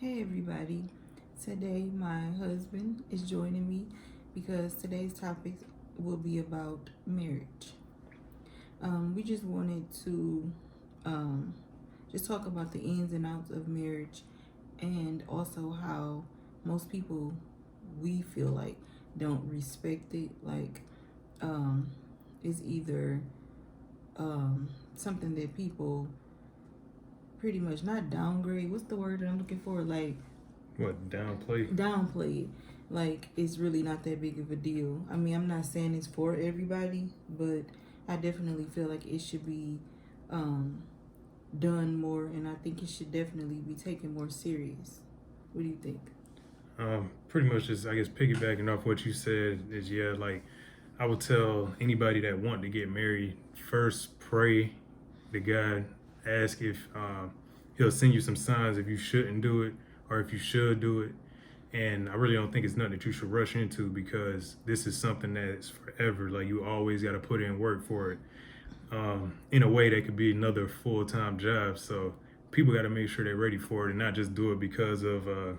Hey everybody. Today my husband is joining me because today's topic will be about marriage. We just wanted to um, just talk about the ins and outs of marriage and also how most people we feel like don't respect it. Like um, it's either something that people pretty much not downgrade. What's the word that I'm looking for? Like What, downplay? downplay it. Like it's really not that big of a deal. I mean, I'm not saying it's for everybody, but I definitely feel like it should be um, done more, and I think it should definitely be taken more serious. What do you think? Pretty much just, I guess, piggybacking off what you said is, yeah, like, I would tell anybody that want to get married, first pray to God, ask if He'll send you some signs if you shouldn't do it or if you should do it. And I really don't think it's nothing that you should rush into because this is something that's forever. Like, you always got to put in work for it. In a way that could be another full-time job. So people got to make sure they're ready for it and not just do it because of it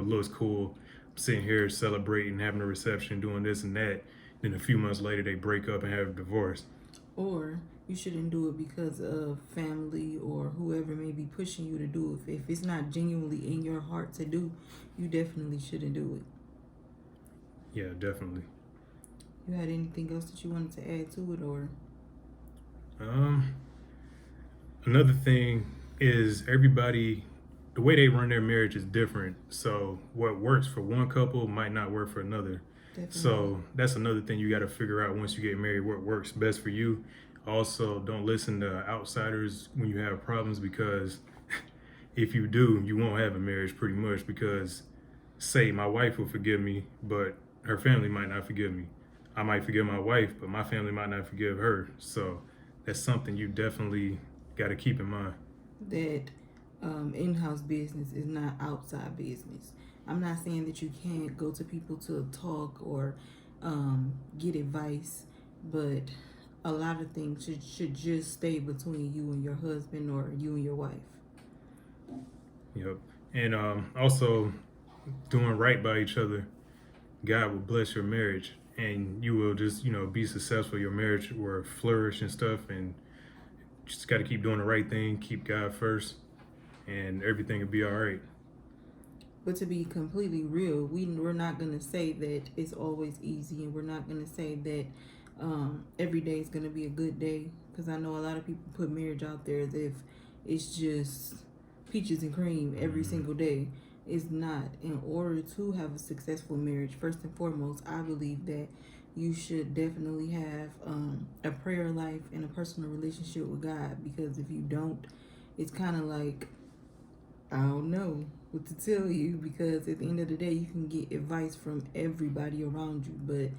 looks cool, sitting here celebrating, having a reception, doing this and that. Then a few months later they break up and have a divorce. Or you shouldn't do it because of family or whoever may be pushing you to do it. If it's not genuinely in your heart to do, you definitely shouldn't do it. Yeah, definitely. You had anything else that you wanted to add to it, or Um, Another thing is everybody, the way they run their marriage is different. So what works for one couple might not work for another. definitely? So that's another thing you got to figure out once you get married, what works best for you. Also, don't listen to outsiders when you have problems because if you do, you won't have a marriage pretty much because say my wife will forgive me, but her family might not forgive me. I might forgive my wife, but my family might not forgive her. So that's something you definitely got to keep in mind. That in-house business is not outside business. I'm not saying that you can't go to people to talk or get advice, but a lot of things should just stay between you and your husband or you and your wife. Yep. And also doing right by each other, God will bless your marriage and you will just, be successful. Your marriage will flourish and stuff. And just got to keep doing the right thing, keep God first, and everything will be all right. But to be completely real, we're not gonna say that it's always easy, and we're not gonna say that every day is gonna be a good day. Because I know a lot of people put marriage out there as if it's just peaches and cream every Mm-hmm. single day. It's not. In order to have a successful marriage, first and foremost, I believe that you should definitely have a prayer life and a personal relationship with God. Because if you don't, it's kind of like I don't know what to tell you because at the end of the day, you can get advice from everybody around you. But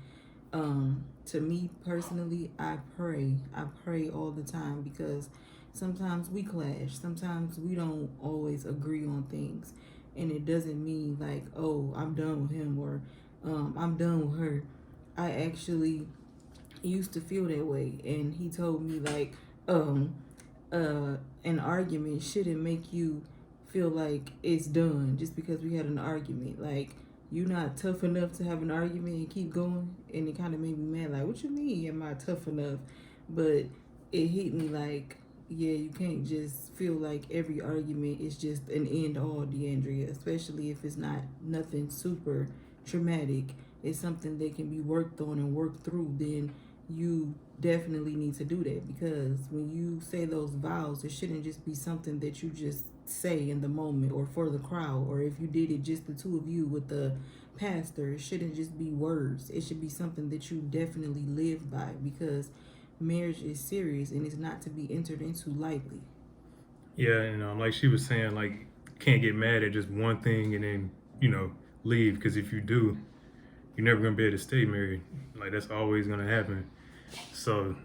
to me personally, I pray. I pray all the time because sometimes we clash. Sometimes we don't always agree on things. And it doesn't mean like, oh, I'm done with him or I'm done with her. I actually used to feel that way. And he told me, like, um, an argument shouldn't make you feel like it's done just because we had an argument. Like you're not tough enough to have an argument and keep going. And it kind of made me mad. Like, what you mean? Am I tough enough? But it hit me like, yeah, you can't just feel like every argument is just an end all, DeAndrea. Especially if it's not nothing super traumatic. It's something that can be worked on and worked through. Then you definitely need to do that because when you say those vows, it shouldn't just be something that you just say in the moment or for the crowd, or if you did it just the two of you with the pastor, it shouldn't just be words. It should be something that you definitely live by because marriage is serious and it's not to be entered into lightly. Yeah, and like she was saying, like, can't get mad at just one thing and then, leave. Because if you do, you're never going to be able to stay married. Like, that's always going to happen. So,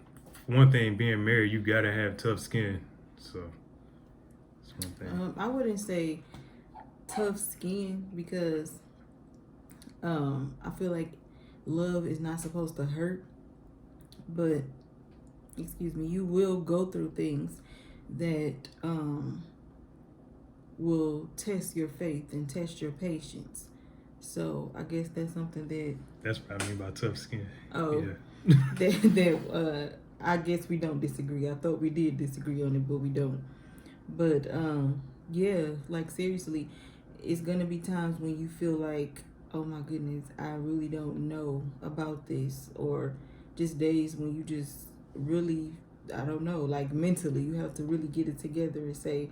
one thing, being married, you got to have tough skin. So, that's one thing. I wouldn't say tough skin because I feel like love is not supposed to hurt, but excuse me, you will go through things that will test your faith and test your patience. So I guess that's something that That's what I mean by tough skin. oh Yeah. that I guess we don't disagree. I thought we did disagree on it, but we don't. But yeah, like seriously, it's gonna be times when you feel like, oh my goodness, I really don't know about this, or just days when you just really, I don't know, like mentally, you have to really get it together and say,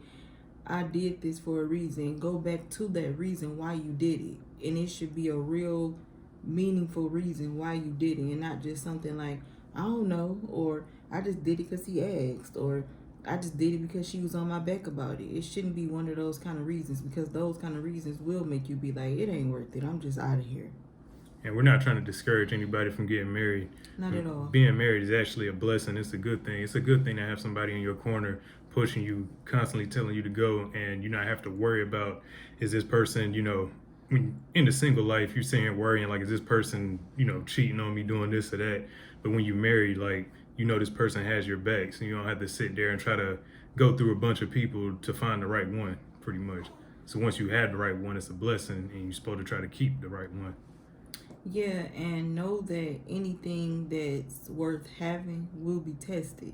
I did this for a reason. Go back to that reason why you did it, and it should be a real, meaningful reason why you did it, and not just something like, I don't know, or I just did it because he asked, or I just did it because she was on my back about it. It shouldn't be one of those kind of reasons, because those kind of reasons will make you be like, it ain't worth it. I'm just out of here. And we're not trying to discourage anybody from getting married. Not at all. Being married is actually a blessing. It's a good thing. It's a good thing to have somebody in your corner pushing you, constantly telling you to go, and you not have to worry about, is this person, when in the single life, you're sitting here worrying, like, is this person, cheating on me, doing this or that. But when you're married, like, this person has your back, so you don't have to sit there and try to go through a bunch of people to find the right one, pretty much. So once you have the right one, it's a blessing, and you're supposed to try to keep the right one. Yeah, and know that anything that's worth having will be tested.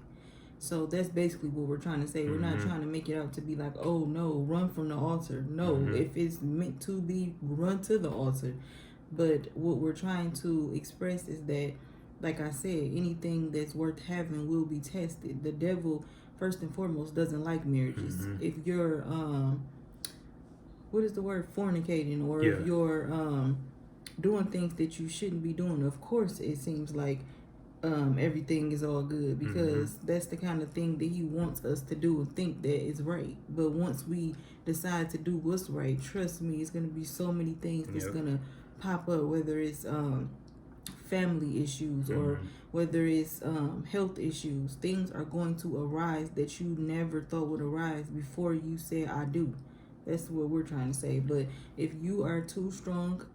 So that's basically what we're trying to say. We're not trying to make it out to be like, oh no, run from the altar. No, if it's meant to be, run to the altar. But what we're trying to express is that, like I said, anything that's worth having will be tested. The devil, first and foremost, doesn't like marriages. If you're, what is the word, fornicating, or if you're doing things that you shouldn't be doing, of course it seems like everything is all good, because that's the kind of thing that he wants us to do and think that is right. But once we decide to do what's right, trust me, it's going to be so many things that's going to pop up, whether it's family issues or whether it's health issues. Things are going to arise that you never thought would arise before you said I do. That's what we're trying to say. But if you are two strong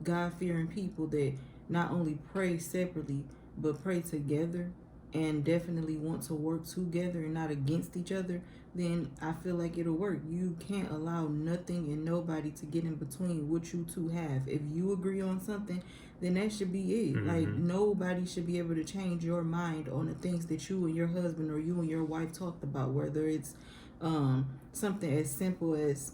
God-fearing people that not only pray separately but pray together and definitely want to work together and not against each other, then I feel like it'll work. You can't allow nothing and nobody to get in between what you two have. If you agree on something, then that should be it. Like, nobody should be able to change your mind on the things that you and your husband or you and your wife talked about, whether it's something as simple as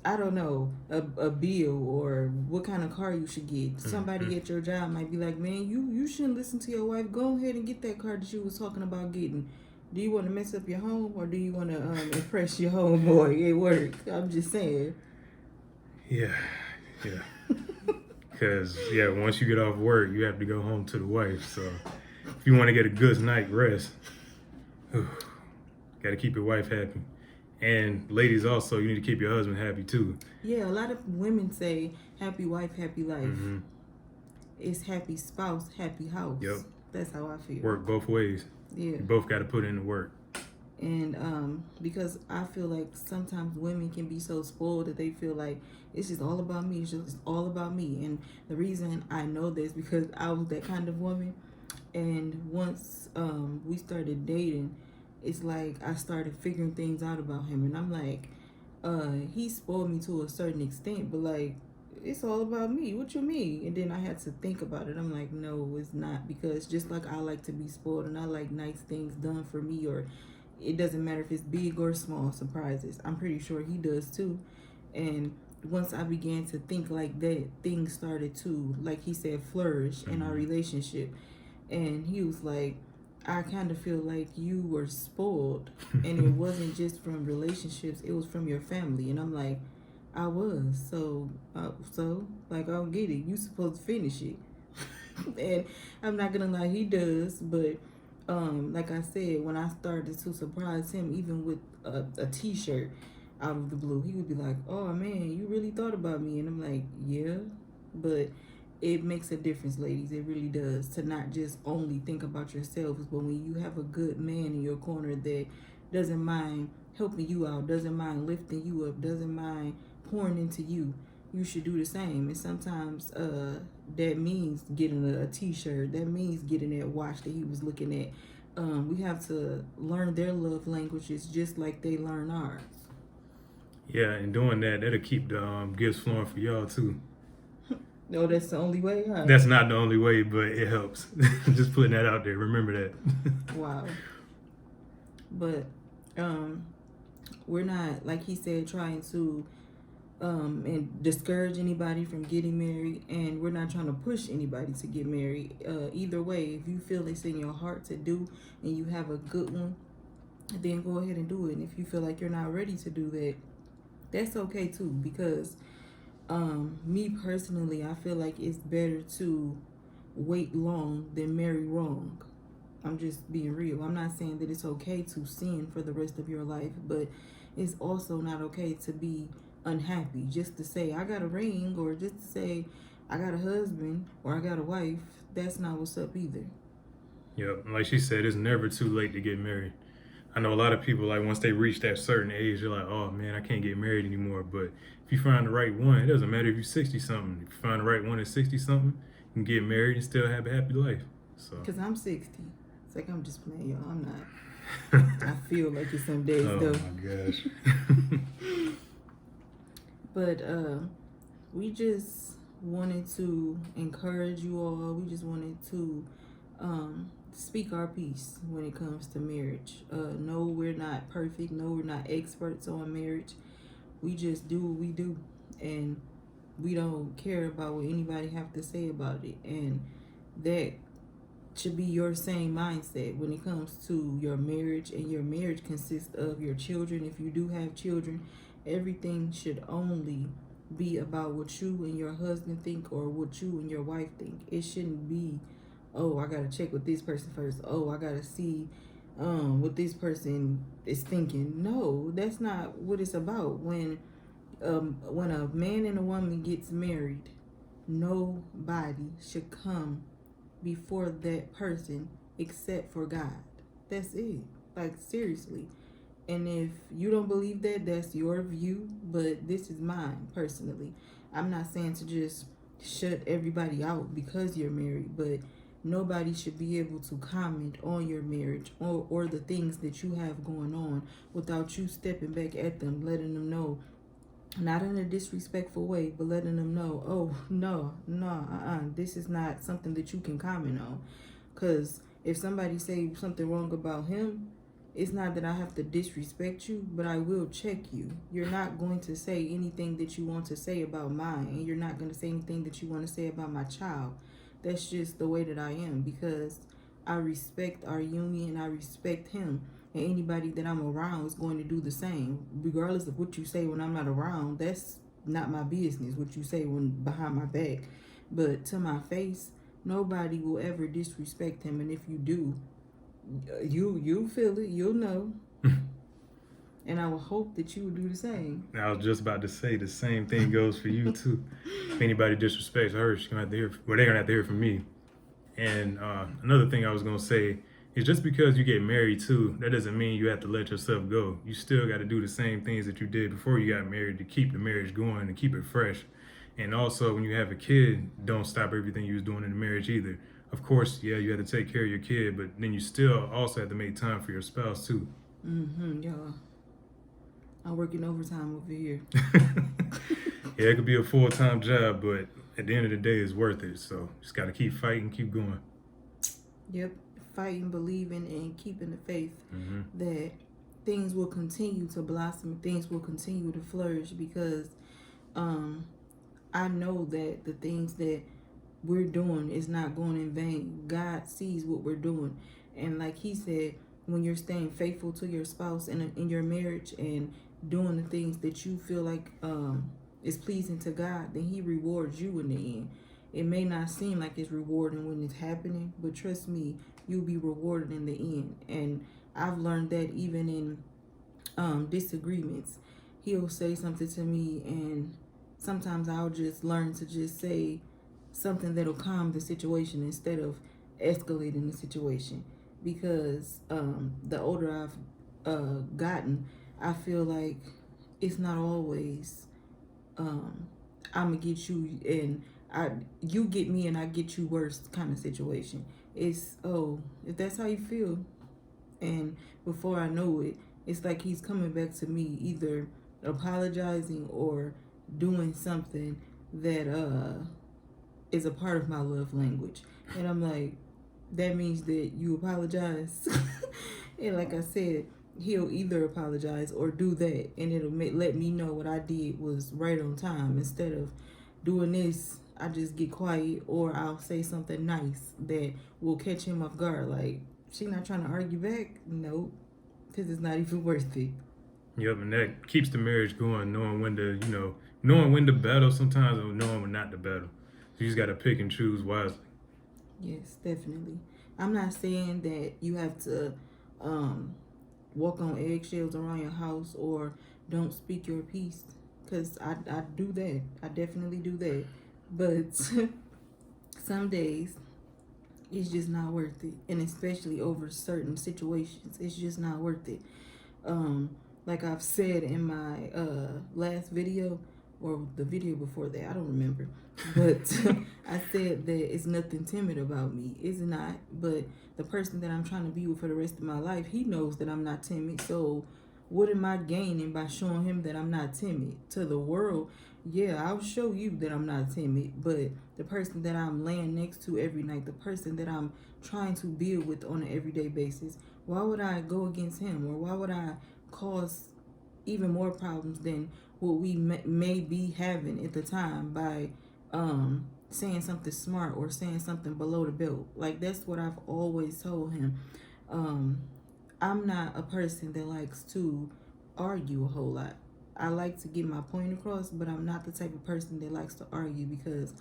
I don't know, a bill, or what kind of car you should get. Somebody at your job might be like, man, you shouldn't listen to your wife. Go ahead and get that car that you was talking about getting. Do you want to mess up your home, or do you want to impress your homeboy at work? I'm just saying. Yeah. Because, once you get off work, you have to go home to the wife. So if you want to get a good night rest, got to keep your wife happy. And ladies also, you need to keep your husband happy too. Yeah, a lot of women say happy wife, happy life. It's happy spouse, happy house. Yep. That's how I feel. Work both ways. Yeah. You both got to put in the work. And because I feel like sometimes women can be so spoiled that they feel like it's just all about me. It's just all about me. And the reason I know this because I was that kind of woman. And once we started dating, it's like I started figuring things out about him, and I'm like, he spoiled me to a certain extent, but like, it's all about me. What you mean? And then I had to think about it. I'm like, no, it's not, because just like I like to be spoiled and I like nice things done for me, or it doesn't matter if it's big or small surprises. I'm pretty sure he does too. And once I began to think like that, things started to, like he said, flourish in our relationship. And he was like, I kind of feel like you were spoiled, and it wasn't just from relationships, it was from your family. And I'm like, I was. So like, I don't get it. You supposed to finish it. And I'm not gonna lie, he does. But like I said, when I started to surprise him, even with a t-shirt out of the blue, he would be like, oh man, you really thought about me. And I'm like, yeah. But it makes a difference, ladies. It really does, to not just only think about yourselves, but when you have a good man in your corner that doesn't mind helping you out, doesn't mind lifting you up, doesn't mind pouring into you, you should do the same. And sometimes that means getting a t-shirt. That means getting that watch that he was looking at. We have to learn their love languages just like they learn ours. Yeah, and doing that, that'll keep the gifts flowing for y'all too. No, that's the only way, huh? That's not the only way, but it helps. Just putting that out there. Remember that. Wow. But we're not, like he said, trying to and discourage anybody from getting married, and we're not trying to push anybody to get married. Either way, if you feel it's in your heart to do and you have a good one, then go ahead and do it. And if you feel like you're not ready to do that, that's okay too, because me personally, I feel like it's better to wait long than marry wrong. I'm just being real. I'm not saying that it's okay to sin for the rest of your life, but it's also not okay to be unhappy just to say I got a ring, or just to say I got a husband or I got a wife. That's not what's up either. Yep, like she said, it's never too late to get married. I know a lot of people, like, once they reach that certain age, they're like, oh man, I can't get married anymore. But if you find the right one, it doesn't matter if you're 60 something. If you find the right one at 60 something, you can get married and still have a happy life. So, Because I'm 60. It's like I'm just playing, y'all. I'm not. I feel like it some days oh though. my gosh. But we just wanted to encourage you all. We just wanted to speak our piece when it comes to marriage. No, we're not perfect. No, we're not experts on marriage. We just do what we do, and we don't care about what anybody have to say about it. And that should be your same mindset when it comes to your marriage. And your marriage consists of your children. If you do have children, everything should only be about what you and your husband think, or what you and your wife think. It shouldn't be, oh, I gotta check with this person first. Oh, I gotta see what this person is thinking. No, that's not what it's about. When a man and a woman gets married, nobody should come before that person except for God. That's it. Like, seriously. And if you don't believe that, that's your view, but this is mine personally. I'm not saying to just shut everybody out because you're married, but nobody should be able to comment on your marriage, or the things that you have going on, without you stepping back at them, letting them know, not in a disrespectful way, but letting them know, oh, no, this is not something that you can comment on. Because if somebody say something wrong about him, it's not that I have to disrespect you, but I will check you. You're not going to say anything that you want to say about mine, and you're not going to say anything that you want to say about my child. That's just the way that I am, because I respect our union, I respect him. And anybody that I'm around is going to do the same, regardless of what you say when I'm not around. That's not my business, what you say when behind my back. But to my face, nobody will ever disrespect him. And if you do, you feel it, you'll know. And I will hope that you will do the same. I was just about to say the same thing goes for you too. If anybody disrespects her, she's gonna have to hear. Well, they're gonna have to hear from me. And another thing I was gonna say is, just because you get married too, that doesn't mean you have to let yourself go. You still got to do the same things that you did before you got married to keep the marriage going and keep it fresh. And also, when you have a kid, don't stop everything you was doing in the marriage either. Of course, yeah, you have to take care of your kid, but then you still also have to make time for your spouse too. Y'all. I'm working overtime over here. Yeah, it could be a full-time job, but at the end of the day, it's worth it. So just got to keep fighting, keep going. Yep. Fighting, believing, and keeping the faith that things will continue to blossom, things will continue to flourish, because I know that the things that we're doing is not going in vain. God sees what we're doing. And like he said, when you're staying faithful to your spouse in your marriage, and doing the things that you feel like is pleasing to God, then he rewards you in the end. It may not seem like it's rewarding when it's happening, but trust me, you'll be rewarded in the end. And I've learned that even in disagreements. He'll say something to me, and sometimes I'll just learn to just say something that'll calm the situation instead of escalating the situation. Because the older I've gotten, I feel like it's not always I'm gonna get you and you get me and I get you worse kind of situation. It's, oh, if that's how you feel, and before I know it, it's like he's coming back to me, either apologizing or doing something that is a part of my love language. And I'm like, that means that you apologize. And like I said, he'll either apologize or do that, and it'll let me know what I did was right on time. Instead of doing this, I just get quiet, or I'll say something nice that will catch him off guard. Like, she not trying to argue back? Nope, because it's not even worth it. Yep, and that keeps the marriage going, knowing when to battle sometimes or knowing when not to battle. So you just got to pick and choose wisely. Yes, definitely. I'm not saying that you have to um, walk on eggshells around your house or don't speak your piece, because I do that. I definitely do that. But some days it's just not worth it. And especially over certain situations, it's just not worth it. Um, like I've said in my last video, or the video before that, I don't remember. But I said that it's nothing timid about me. It's not. But the person that I'm trying to be with for the rest of my life, he knows that I'm not timid. So what am I gaining by showing him that I'm not timid? To the world, yeah, I'll show you that I'm not timid. But the person that I'm laying next to every night, the person that I'm trying to build with on an everyday basis, why would I go against him? Or why would I cause even more problems than what we may be having at the time by saying something smart or saying something below the belt? Like, that's what I've always told him. um, I'm not a person that likes to argue a whole lot. I like to get my point across, but I'm not the type of person that likes to argue, because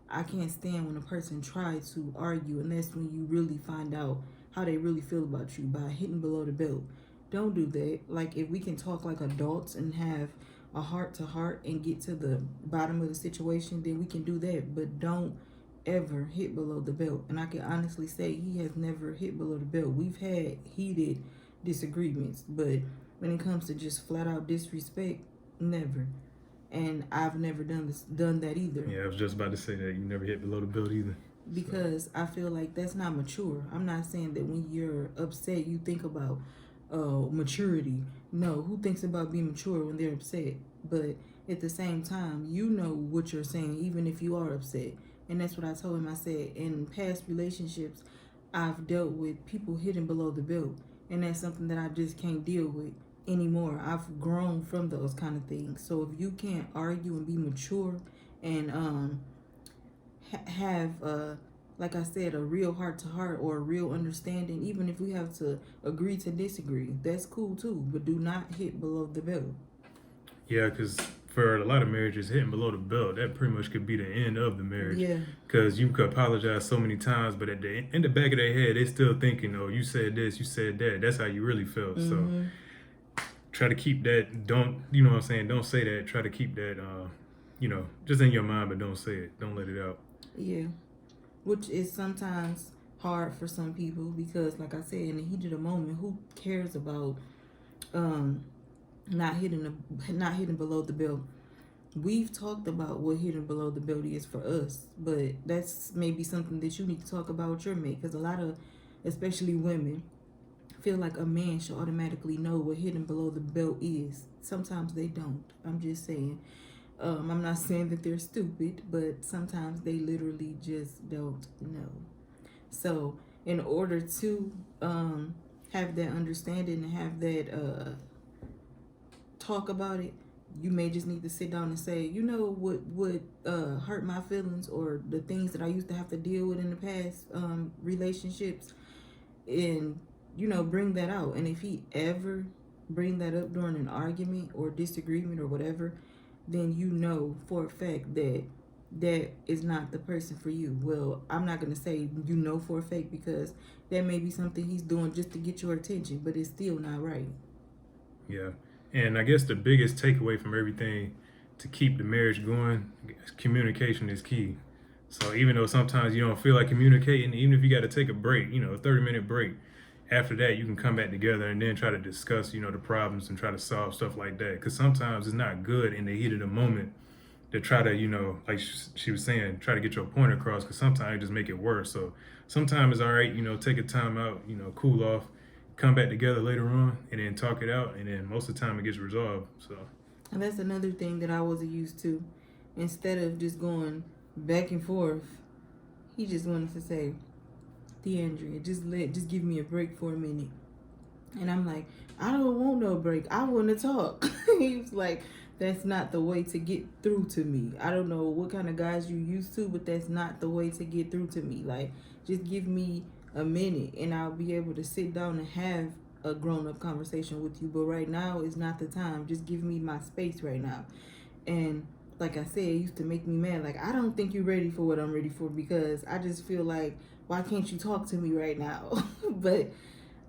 I can't stand when a person tries to argue, and that's when you really find out how they really feel about you, by hitting below the belt. Don't do that. Like, if we can talk like adults and have a heart to heart and get to the bottom of the situation, then we can do that. But don't ever hit below the belt. And I can honestly say he has never hit below the belt. We've had heated disagreements, but when it comes to just flat out disrespect, never. And I've never done that either. Yeah, I was just about to say that you never hit below the belt either. Because I feel like that's not mature. I'm not saying that when you're upset you think about maturity. No, who thinks about being mature when they're upset? But at the same time, you know what you're saying, even if you are upset. And that's what I told him. I said, in past relationships, I've dealt with people hitting below the belt, and that's something that I just can't deal with anymore. I've grown from those kind of things. So if you can't argue and be mature and have like I said, a real heart to heart or a real understanding, even if we have to agree to disagree, that's cool too. But do not hit below the belt. Yeah, because for a lot of marriages, hitting below the belt, that pretty much could be the end of the marriage. Yeah. Because you could apologize so many times, but in the back of their head, they still thinking, oh, you said this, you said that. That's how you really felt. Mm-hmm. So try to keep that. Don't, you know what I'm saying? Don't say that. Try to keep that, just in your mind, but don't say it. Don't let it out. Yeah. Which is sometimes hard for some people, because, like I said, in the heat of the moment, who cares about not hitting below the belt? We've talked about what hitting below the belt is for us, but that's maybe something that you need to talk about with your mate, because a lot of, especially women, feel like a man should automatically know what hitting below the belt is. Sometimes they don't. I'm just saying. I'm not saying that they're stupid, but sometimes they literally just don't know. So, in order to have that understanding and have that talk about it, you may just need to sit down and say, you know, what would hurt my feelings, or the things that I used to have to deal with in the past relationships, and bring that out. And if he ever bring that up during an argument or disagreement or whatever, then you know for a fact that that is not the person for you. Well, I'm not going to say for a fact, because that may be something he's doing just to get your attention, but it's still not right. Yeah. And I guess the biggest takeaway from everything to keep the marriage going, communication is key. So even though sometimes you don't feel like communicating, even if you got to take a break, a 30-minute break, after that you can come back together and then try to discuss, the problems and try to solve stuff like that. Because sometimes it's not good in the heat of the moment to try to, like she was saying, try to get your point across, because sometimes it just make it worse. So sometimes it's all right, take a time out, cool off, come back together later on and then talk it out, and then most of the time it gets resolved. So And that's another thing that I wasn't used to. Instead of just going back and forth, he just wanted to say, DeAndrea, just give me a break for a minute. And I'm like, I don't want no break. I want to talk. He was like, that's not the way to get through to me. I don't know what kind of guys you used to, but that's not the way to get through to me. Like, just give me a minute and I'll be able to sit down and have a grown up conversation with you. But right now is not the time. Just give me my space right now. And like I said, it used to make me mad. Like, I don't think you're ready for what I'm ready for, because I just feel like, why can't you talk to me right now? But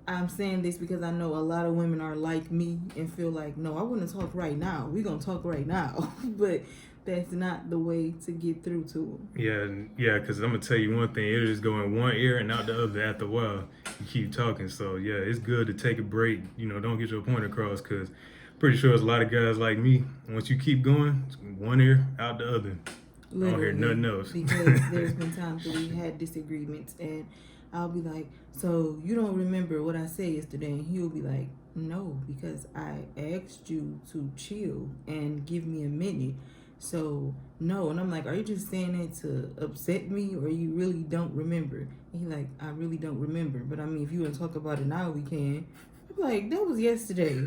I'm saying this because I know a lot of women are like me and feel like, no, I want to talk right now. We're going to talk right now. But that's not the way to get through to them. Yeah, because I'm gonna tell you one thing: it'll just go in one ear and out the other. After a while, you keep talking. So yeah, it's good to take a break. Don't get your point across. Because pretty sure there's a lot of guys like me. Once you keep going, it's one ear out the other. I don't hear nothing else. Because there's been times that we had disagreements and I'll be like, so you don't remember what I said yesterday? And he'll be like, no, because I asked you to chill and give me a minute. So no. And I'm like, are you just saying that to upset me, or you really don't remember? And he's like, I really don't remember. But I mean, if you want to talk about it now, we can. I'm like, that was yesterday.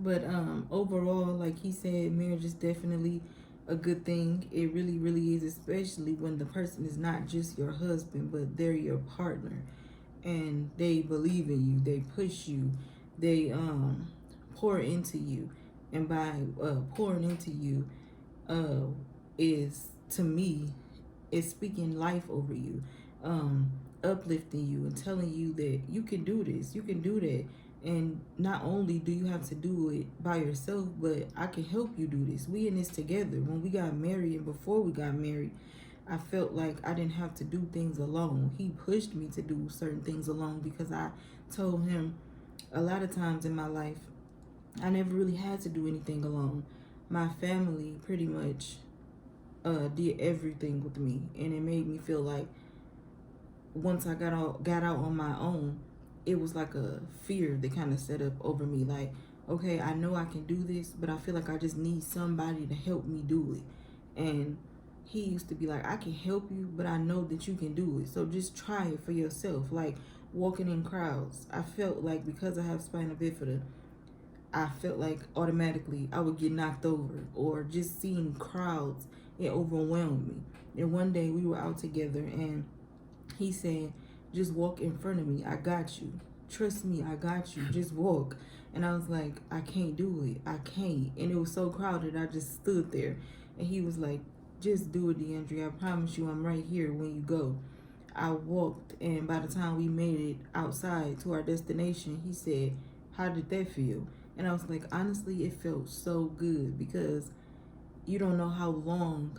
But overall, like he said, marriage is definitely a good thing. It really, really is, especially when the person is not just your husband, but they're your partner, and they believe in you, they push you, they pour into you, and by pouring into you, is, to me, is speaking life over you, uplifting you and telling you that you can do this, you can do that. And not only do you have to do it by yourself, but I can help you do this. We in this together. When we got married and before we got married, I felt like I didn't have to do things alone. He pushed me to do certain things alone because I told him a lot of times in my life, I never really had to do anything alone. My family pretty much did everything with me, and it made me feel like once I got out on my own, it was like a fear that kind of set up over me. Like, okay, I know I can do this, but I feel like I just need somebody to help me do it. And he used to be like, I can help you, but I know that you can do it. So just try it for yourself. Like walking in crowds, I felt like because I have spina bifida, I felt like automatically I would get knocked over, or just seeing crowds, it overwhelmed me. And one day we were out together and he said, just walk in front of me. I got you. Trust me, I got you. Just walk. And I was like, I can't do it. I can't. And it was so crowded, I just stood there. And he was like, just do it, DeAndre. I promise you I'm right here when you go. I walked, and by the time we made it outside to our destination, he said, how did that feel? And I was like, honestly, it felt so good, because you don't know how long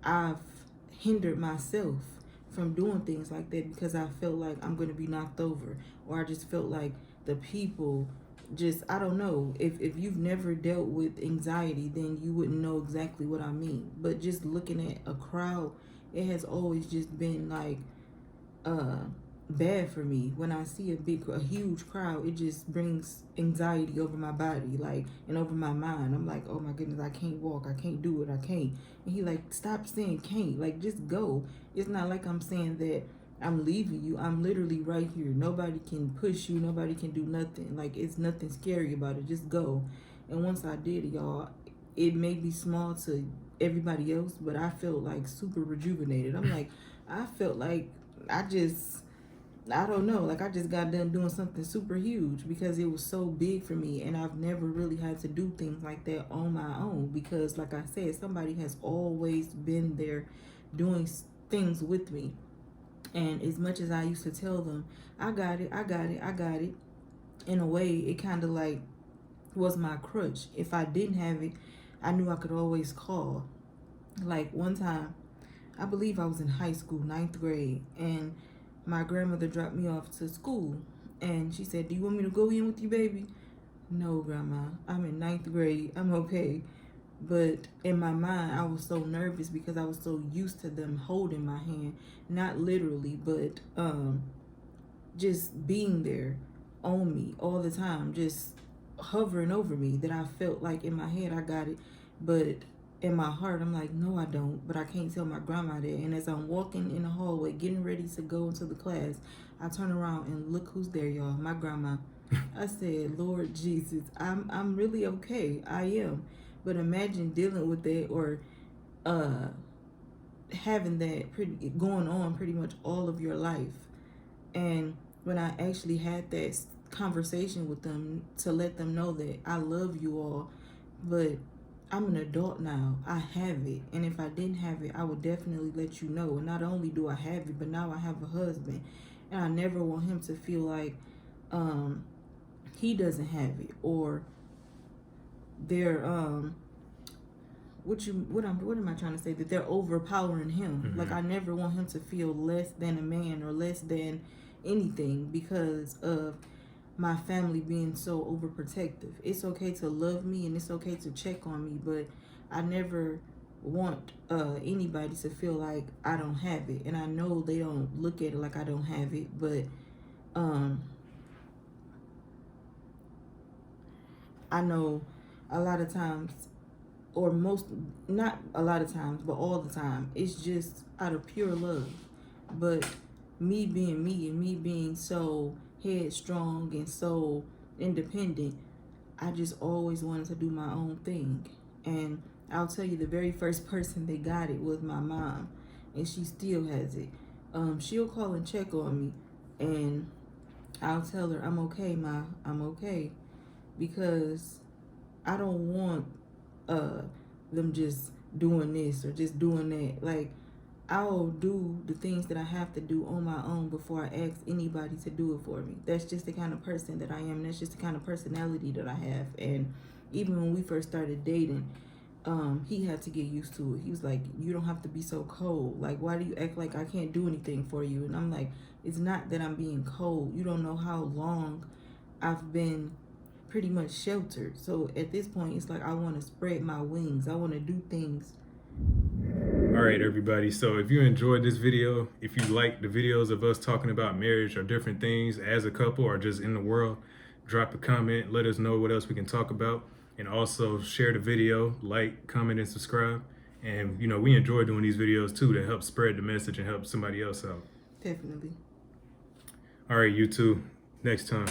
I've hindered myself from doing things like that, because I felt like I'm going to be knocked over, or I just felt like the people just, I don't know. If you've never dealt with anxiety, then you wouldn't know exactly what I mean. But just looking at a crowd, it has always just been like bad for me. When I see a huge crowd, it just brings anxiety over my body, like, and over my mind. I'm like, oh my goodness, I can't walk, I can't do it, I can't. And he like, stop saying can't, like, just go. It's not like I'm saying that I'm leaving you. I'm literally right here. Nobody can push you, nobody can do nothing. Like, it's nothing scary about it. Just go. And once I did it, y'all, it may be small to everybody else, but I felt like super rejuvenated. I'm like, I felt like I don't know, like I just got done doing something super huge, because it was so big for me, and I've never really had to do things like that on my own, because like I said, somebody has always been there doing things with me. And as much as I used to tell them, I got it, I got it, I got it, in a way, it kind of like was my crutch. If I didn't have it, I knew I could always call. Like one time, I believe I was in high school, ninth grade, and my grandmother dropped me off to school, and she said, do you want me to go in with you, baby? No, Grandma, I'm in ninth grade, I'm okay. But in my mind, I was so nervous because I was so used to them holding my hand, not literally, but just being there. on me all the time, just hovering over me, that I felt like in my head I got it, but in my heart I'm like, no, I don't. But I can't tell my grandma that. And as I'm walking in the hallway getting ready to go into the class, I turn around and look who's there, y'all. My grandma. I said, Lord Jesus, I'm really okay. I am. But imagine dealing with that, or having that going on pretty much all of your life. And when I actually had that conversation with them to let them know that I love you all, but I'm an adult now, I have it. And if I didn't have it, I would definitely let you know. And not only do I have it, but now I have a husband. And I never want him to feel like he doesn't have it, or they're what am I trying to say, that they're overpowering him. Mm-hmm. Like, I never want him to feel less than a man or less than anything because of my family being so overprotective. It's okay to love me and it's okay to check on me, but I never want anybody to feel like I don't have it. And I know they don't look at it like I don't have it, but I know a lot of times, or most, not a lot of times, but all the time, it's just out of pure love. But me being me and me being so headstrong and so independent, I just always wanted to do my own thing. And I'll tell you, the very first person that got it was my mom, and she still has it. She'll call and check on me, and I'll tell her, I'm okay, Ma, I'm okay, because I don't want them just doing this or just doing that. Like, I'll do the things that I have to do on my own before I ask anybody to do it for me. That's just the kind of person that I am. That's just the kind of personality that I have. And even when we first started dating, he had to get used to it. He was like, you don't have to be so cold. Like, why do you act like I can't do anything for you? And I'm like, it's not that I'm being cold. You don't know how long I've been pretty much sheltered. So at this point, it's like I want to spread my wings. I want to do things. All right, everybody. So if you enjoyed this video, if you like the videos of us talking about marriage or different things as a couple or just in the world, drop a comment. Let us know what else we can talk about. And also share the video, like, comment, and subscribe. And, we enjoy doing these videos too to help spread the message and help somebody else out. Definitely. All right, you two. Next time.